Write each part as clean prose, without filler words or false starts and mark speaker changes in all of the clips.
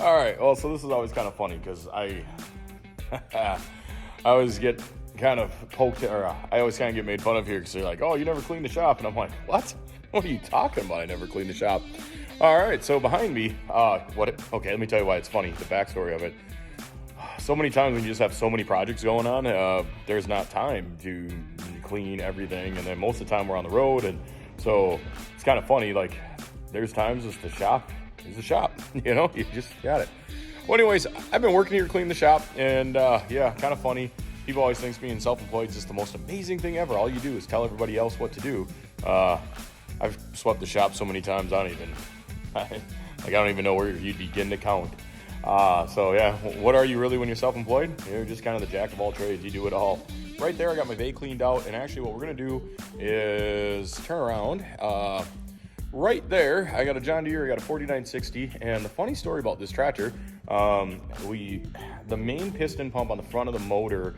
Speaker 1: All right. Well, so this is always kind of funny because I always get kind of poked, or I always kind of get made fun of here because they're like, "Oh, you never clean the shop," and I'm like, "What? What are you talking about? I never clean the shop." All right. So behind me, okay, let me tell you why it's funny. The backstory of it. So many times when you just have so many projects going on, there's not time to clean everything, and then most of the time we're on the road, and so it's kind of funny. Like, there's times it's the shop. It's the shop, you just got it. Well, anyways, I've been working here cleaning the shop, and yeah, kind of funny. People always think being self-employed is just the most amazing thing ever. All you do is tell everybody else what to do. I've swept the shop so many times, I don't even know where you'd begin to count. So yeah, what are you really when you're self-employed? You're just kind of the jack of all trades. You do it all. Right there, I got my bay cleaned out, and actually what we're gonna do is turn around. Right there, I got a John Deere, I got a 4960, and the funny story about this tractor, the main piston pump on the front of the motor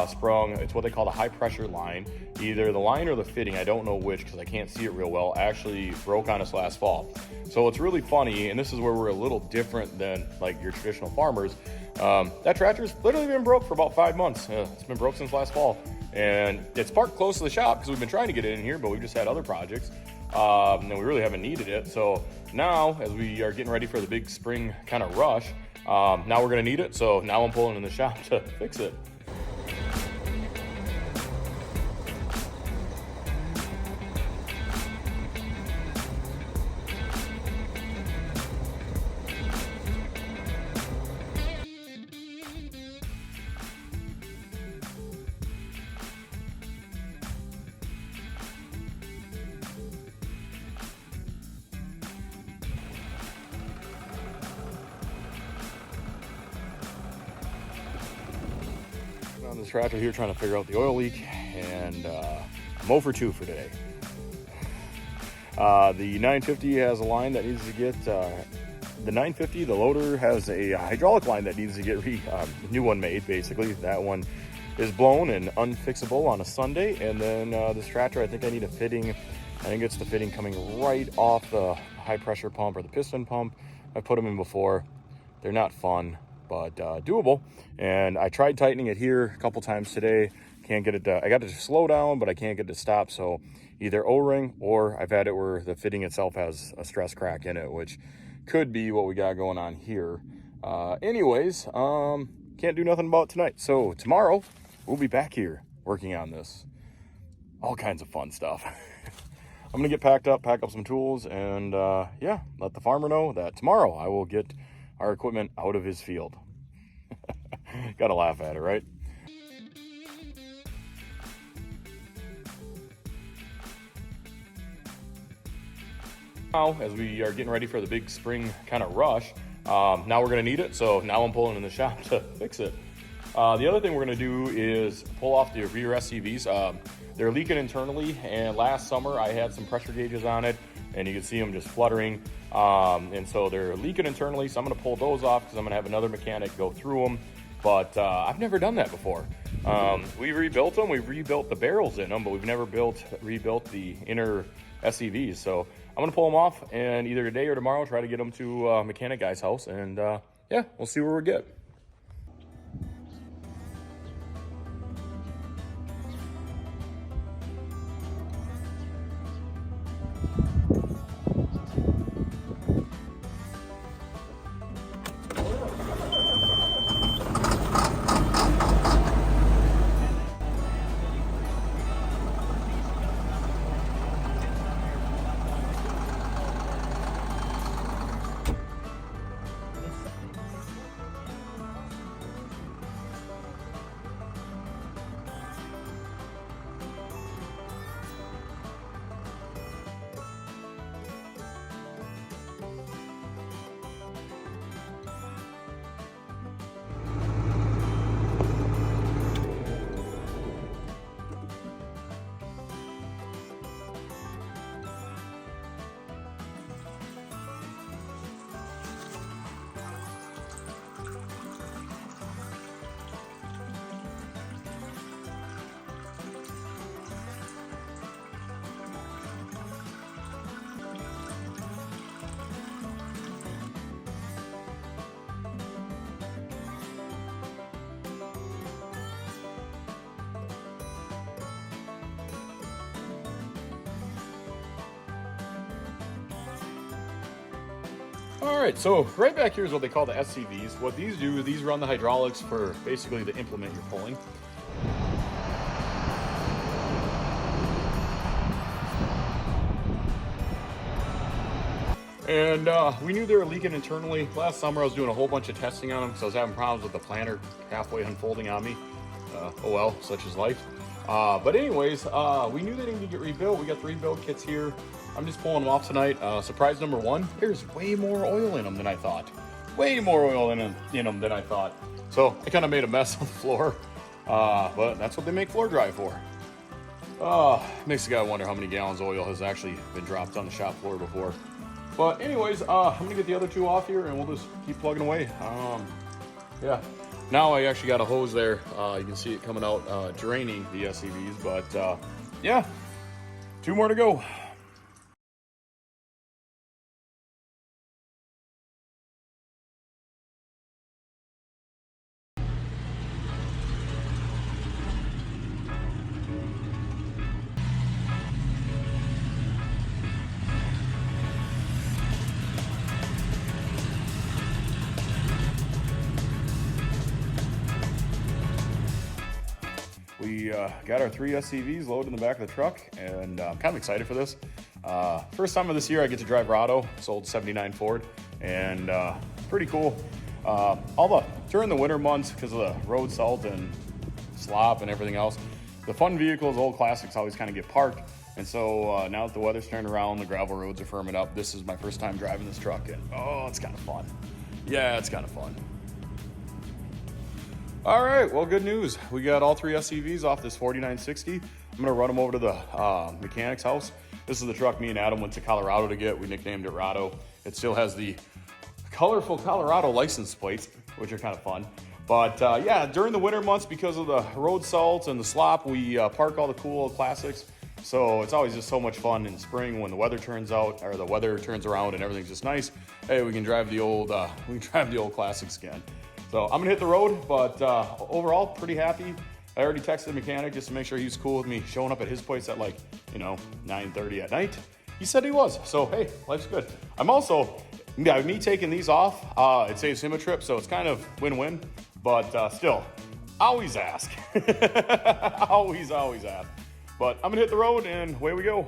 Speaker 1: sprung. It's what they call the high pressure line. Either the line or the fitting, I don't know which because I can't see it real well, actually broke on us last fall. So it's really funny, and this is where we're a little different than like your traditional farmers. That tractor's literally been broke for about 5 months. It's been broke since last fall, and it's parked close to the shop because we've been trying to get it in here, but we've just had other projects. And we really haven't needed it. So now, as we are getting ready for the big spring kind of rush, now we're going to need it. So now I'm pulling in the shop to fix it. On this tractor here trying to figure out the oil leak, and I'm 0 for 2 for today. The 950 has a line that needs to get the 950, the loader has a hydraulic line that needs to get new one made. Basically that one is blown and unfixable on a Sunday, and then this tractor, I think I need a fitting. I think it's the fitting coming right off the high pressure pump or the piston pump. I put them in before. They're not fun, but doable. And I tried tightening it here a couple times today. Can't get it to, I got it to slow down, but I can't get it to stop. So either O-ring, or I've had it where the fitting itself has a stress crack in it, which could be what we got going on here. Anyways, can't do nothing about it tonight. So tomorrow we'll be back here working on this. All kinds of fun stuff. I'm gonna get packed up, pack up some tools, and yeah, let the farmer know that tomorrow I will get our equipment out of his field. Gotta laugh at it, right? Now, as we are getting ready for the big spring kind of rush, now we're gonna need it. So now I'm pulling in the shop to fix it. The other thing we're gonna do is pull off the rear SCVs. They're leaking internally, and last summer I had some pressure gauges on it, and you can see them just fluttering. And so they're leaking internally, so I'm gonna pull those off because I'm gonna have another mechanic go through them. But I've never done that before. We rebuilt them, we've rebuilt the barrels in them, but we've never rebuilt the inner SCVs. So I'm gonna pull them off, and either today or tomorrow try to get them to a mechanic guy's house, and yeah, we'll see where we get. All right, so right back here is what they call the SCVs. What these do, these run the hydraulics for basically the implement you're pulling. And we knew they were leaking internally. Last summer I was doing a whole bunch of testing on them because I was having problems with the planter halfway unfolding on me. Oh well, such is life. But anyways, we knew they needed to get rebuilt. We got the rebuild kits here. I'm just pulling them off tonight. Surprise number one, there's way more oil in them than I thought. Way more oil in them than I thought. So I kind of made a mess on the floor, but that's what they make floor dry for. Makes the guy wonder how many gallons of oil has actually been dropped on the shop floor before. But anyways, I'm gonna get the other two off here and we'll just keep plugging away. Yeah, now I actually got a hose there. You can see it coming out, draining the SCVs, but yeah, two more to go. We got our 3 SCVs loaded in the back of the truck, and I'm kind of excited for this. First time of this year I get to drive Rado, sold 79 Ford, and pretty cool. During the winter months, because of the road salt and slop and everything else, the fun vehicles, old classics, always kind of get parked. And so now that the weather's turned around, the gravel roads are firming up, this is my first time driving this truck, and oh, it's kind of fun. Yeah, it's kind of fun. All right, well, good news. We got all 3 SCVs off this 4960. I'm gonna run them over to the mechanic's house. This is the truck me and Adam went to Colorado to get. We nicknamed it Rado. It still has the colorful Colorado license plates, which are kind of fun. But yeah, during the winter months, because of the road salt and the slop, we park all the cool old classics. So it's always just so much fun in spring when the weather turns out, or the weather turns around and everything's just nice. Hey, we can drive the old classics again. So I'm gonna hit the road, but overall, pretty happy. I already texted the mechanic just to make sure he was cool with me showing up at his place at 9:30 at night. He said he was, so hey, life's good. I'm also, me taking these off, it saves him a trip, so it's kind of win-win, but still, always ask. always ask. But I'm gonna hit the road and away we go.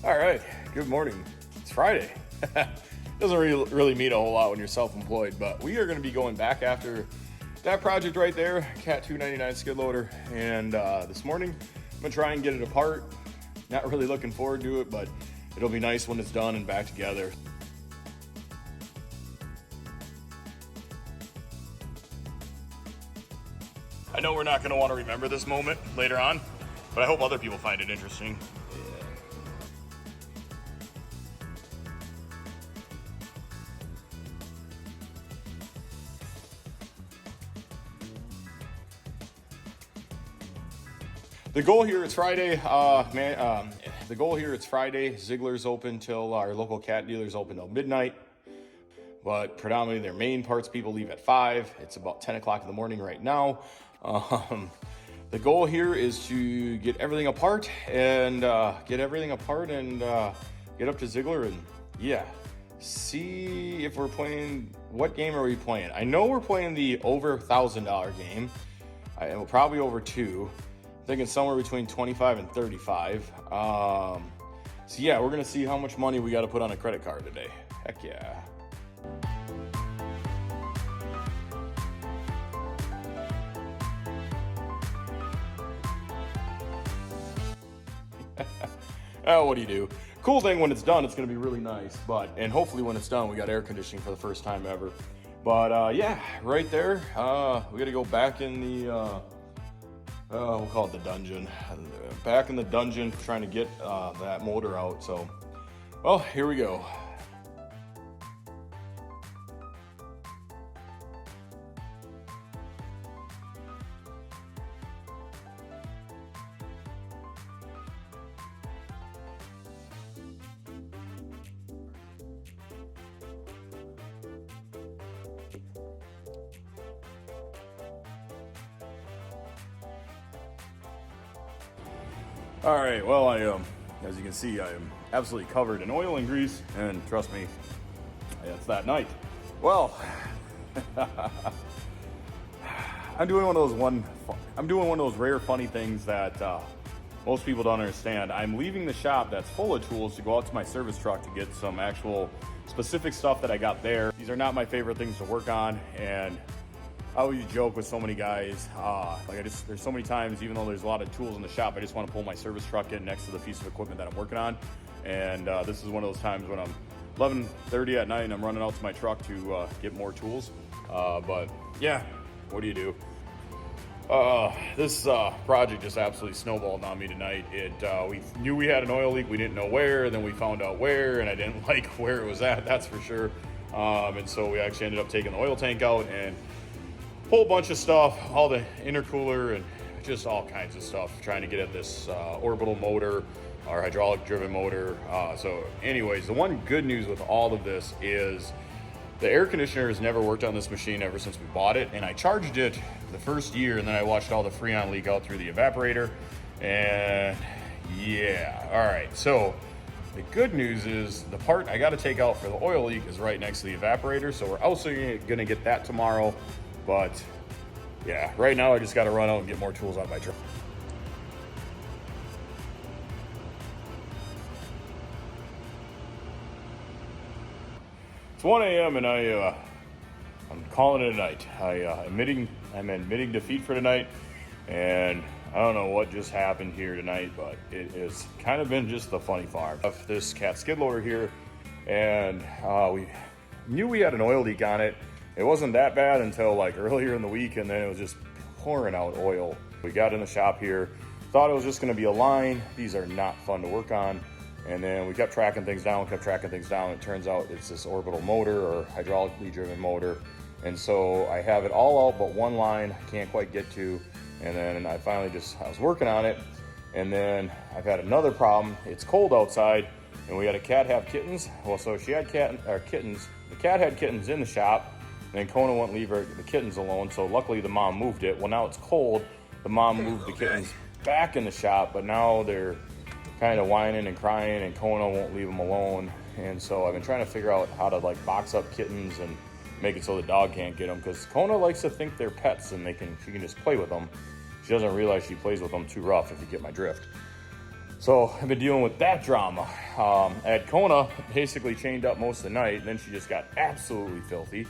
Speaker 1: All right, good morning. It's Friday. Doesn't really mean a whole lot when you're self-employed, but we are gonna be going back after that project right there, Cat 299 skid loader. And this morning, I'm gonna try and get it apart. Not really looking forward to it, but it'll be nice when it's done and back together. I know we're not gonna wanna remember this moment later on, but I hope other people find it interesting. The goal here, it's Friday, the goal here, it's Friday. Ziegler's open till, our local cat dealer's open till midnight. But predominantly their main parts people leave at 5. It's about 10 o'clock in the morning right now. The goal here is to get everything apart and get up to Ziegler and yeah, see if we're playing, what game are we playing? I know we're playing the over $1,000 game. And probably over 2. Thinking somewhere between 25 and 35. So yeah, we're gonna see how much money we gotta put on a credit card today. Heck yeah. Oh, what do you do? Cool thing, when it's done, it's gonna be really nice. And hopefully when it's done, we got air conditioning for the first time ever. But yeah, right there, we gotta go back in the, we'll call it the dungeon. Back in the dungeon trying to get that motor out. So, well, here we go. All right, well, as you can see, I am absolutely covered in oil and grease, and trust me, it's that night. Well, I'm doing one of those rare funny things that most people don't understand. I'm leaving the shop that's full of tools to go out to my service truck to get some actual specific stuff that I got there. These are not my favorite things to work on, and I always joke with so many guys, there's so many times, even though there's a lot of tools in the shop, I just want to pull my service truck in next to the piece of equipment that I'm working on. And this is one of those times when I'm 11:30 at night and I'm running out to my truck to get more tools. But yeah, what do you do? This project just absolutely snowballed on me tonight. We knew we had an oil leak, we didn't know where, and then we found out where, and I didn't like where it was at, that's for sure. And so we actually ended up taking the oil tank out and whole bunch of stuff, all the intercooler and just all kinds of stuff, trying to get at this orbital motor, our hydraulic driven motor. So anyways, the one good news with all of this is the air conditioner has never worked on this machine ever since we bought it, and I charged it the first year, and then I watched all the Freon leak out through the evaporator, and yeah, all right. So the good news is the part I got to take out for the oil leak is right next to the evaporator, so we're also going to get that tomorrow. But yeah, right now I just got to run out and get more tools out of my truck. It's 1 a.m. and I'm calling it a night. I'm admitting defeat for tonight, and I don't know what just happened here tonight, but it has kind of been just the funny farm of this cat skid loader here, and we knew we had an oil leak on it. It wasn't that bad until like earlier in the week, and then it was just pouring out oil. We got in the shop here, thought it was just gonna be a line. These are not fun to work on. And then we kept tracking things down. It turns out it's this orbital motor or hydraulically driven motor. And so I have it all out but one line I can't quite get to. And then I was working on it. And then I've had another problem. It's cold outside, and we had a cat have kittens. Well, so she had kittens. The cat had kittens in the shop. And Kona wouldn't leave the kittens alone, so luckily the mom moved it. Well, now it's cold. The mom moved the kittens back in the shop, but now they're kind of whining and crying, and Kona won't leave them alone. And so I've been trying to figure out how to like box up kittens and make it so the dog can't get them, because Kona likes to think they're pets and she can just play with them. She doesn't realize she plays with them too rough, if you get my drift. So I've been dealing with that drama. I had Kona basically chained up most of the night, and then she just got absolutely filthy.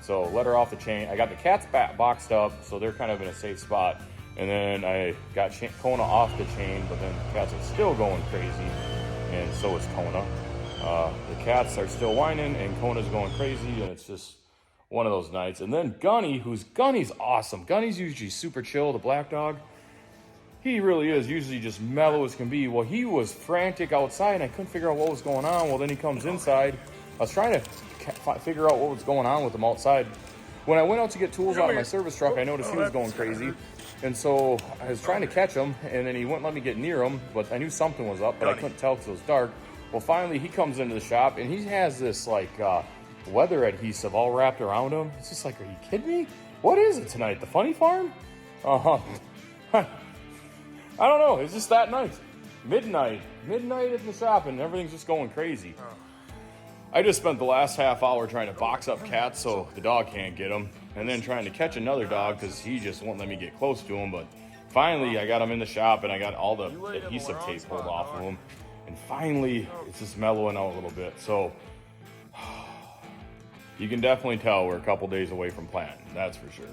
Speaker 1: So let her off the chain. I got the cats boxed up, so they're kind of in a safe spot. And then I got Kona off the chain, but then the cats are still going crazy, and so is Kona. The cats are still whining, and Kona's going crazy, and it's just one of those nights. And then Gunny's awesome. Gunny's usually super chill, the black dog. He really is usually just mellow as can be. Well, he was frantic outside, and I couldn't figure out what was going on. Well, then he comes inside. I was trying to figure out what was going on with him outside. When I went out to get tools out of my service truck, I noticed he was going crazy. And so I was trying to catch him, and then he wouldn't let me get near him, but I knew something was up, but I couldn't tell because it was dark. Well, finally he comes into the shop, and he has this like weather adhesive all wrapped around him. It's just like, are you kidding me? What is it tonight? The funny farm? I don't know. It's just that night. Midnight in the shop, and everything's just going crazy. I just spent the last half hour trying to box up cats so the dog can't get them, and then trying to catch another dog because he just won't let me get close to him. But finally, I got him in the shop, and I got all the adhesive tape pulled off of him. And finally, it's just mellowing out a little bit. So you can definitely tell we're a couple days away from planting. That's for sure.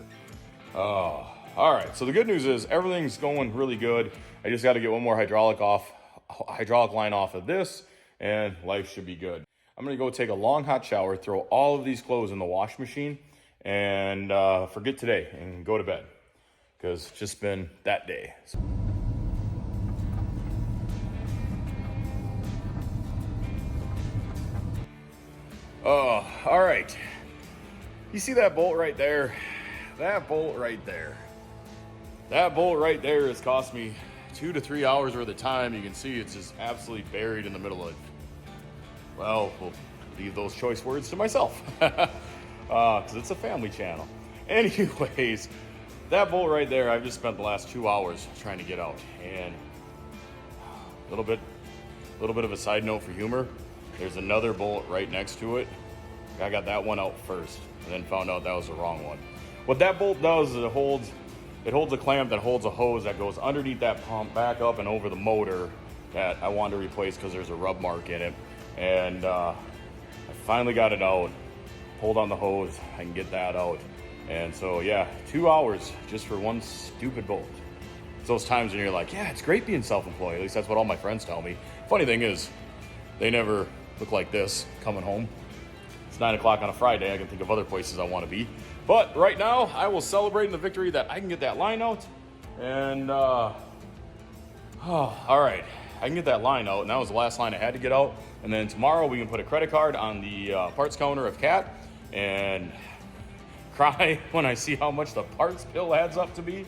Speaker 1: All right. So the good news is everything's going really good. I just got to get one more hydraulic line off of this, and life should be good. I'm going to go take a long hot shower, throw all of these clothes in the wash machine, and forget today and go to bed, because it's just been that day. All right. You see that bolt right there? That bolt right there. That bolt right there has cost me 2 to 3 hours worth of time. You can see it's just absolutely buried in the middle of it. Well, we'll leave those choice words to myself, because it's a family channel. Anyways, that bolt right there, I've just spent the last 2 hours trying to get out. And little bit of a side note for humor. There's another bolt right next to it. I got that one out first, and then found out that was the wrong one. What that bolt does is it holds a clamp that holds a hose that goes underneath that pump back up and over the motor that I wanted to replace because there's a rub mark in it. And I finally got it out. Pulled on the hose. I can get that out. And so yeah, 2 hours just for one stupid bolt. It's those times when you're like, yeah, it's great being self-employed. At least that's what all my friends tell me. Funny thing is, they never look like this coming home. It's 9 o'clock on a Friday. I can think of other places I want to be. But right now, I will celebrate in the victory that I can get that line out. And, all right. I can get that line out, and that was the last line I had to get out. And then tomorrow, we can put a credit card on the parts counter of Cat and cry when I see how much the parts bill adds up to be.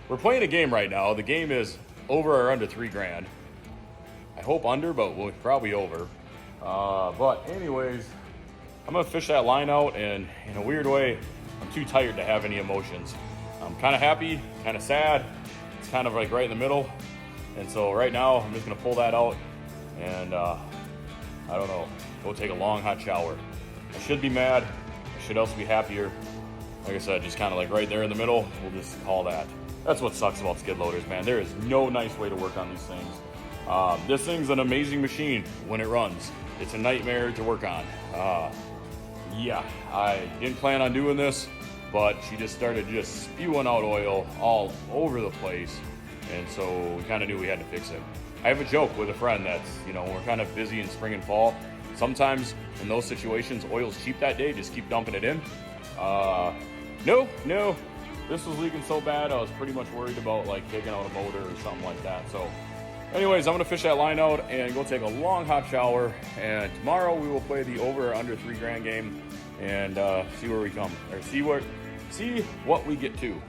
Speaker 1: We're playing a game right now. The game is over or under $3,000. I hope under, but we'll probably over. But anyways, I'm gonna fish that line out, and in a weird way, I'm too tired to have any emotions. I'm kind of happy, kind of sad. It's kind of like right in the middle. And so right now, I'm just gonna pull that out and I don't know, go take a long hot shower. I should be mad. I should also be happier. Like I said, just kind of like right there in the middle. We'll just call that. That's what sucks about skid loaders, man. There is no nice way to work on these things. This thing's an amazing machine when it runs. It's a nightmare to work on. Yeah, I didn't plan on doing this, but she just started just spewing out oil all over the place. And so we kind of knew we had to fix it. I have a joke with a friend that's, you know, we're kind of busy in spring and fall. Sometimes in those situations, oil's cheap that day, just keep dumping it in. No, this was leaking so bad, I was pretty much worried about like taking out a motor or something like that. So anyways, I'm gonna fish that line out and go take a long hot shower. And tomorrow we will play the over or under $3,000 game and see where we come, or see what we get to.